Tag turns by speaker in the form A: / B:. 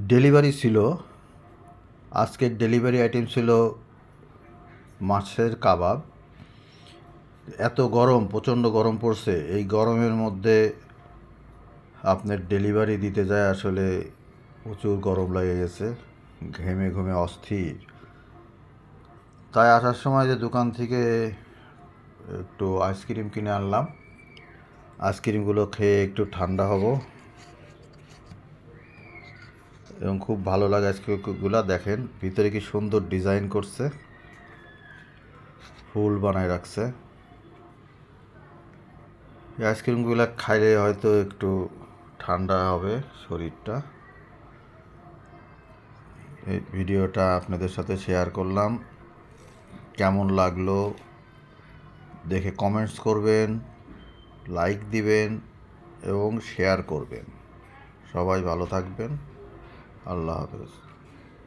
A: Delivery ছিল। আজকের delivery item ছিল মাছের কাবাব। এত গরম, প্রচণ্ড গরম পড়ছে। এই গরমের মধ্যে আপনার ডেলিভারি দিতে যায় আসলে প্রচুর গরম লাগে গেছে, ঘেমে ঘুমে অস্থির। তাই আসার সময় যে দোকান থেকে একটু আইসক্রিম কিনে আনলাম। আইসক্রিমগুলো খেয়ে একটু ঠান্ডা হব এবং খুব ভালো লাগে আইসক্রিমগুলো। দেখেন ভিতরে কি সুন্দর ডিজাইন করছে, ফুল বানায় রাখছে। এই আইসক্রিমগুলো খাইলে হয়তো একটু ঠান্ডা হবে শরীরটা। এই ভিডিওটা আপনাদের সাথে শেয়ার করলাম। কেমন লাগলো দেখে কমেন্টস করবেন, লাইক দিবেন এবং শেয়ার করবেন। সবাই ভালো থাকবেন। আল্লাহ হাফেজ।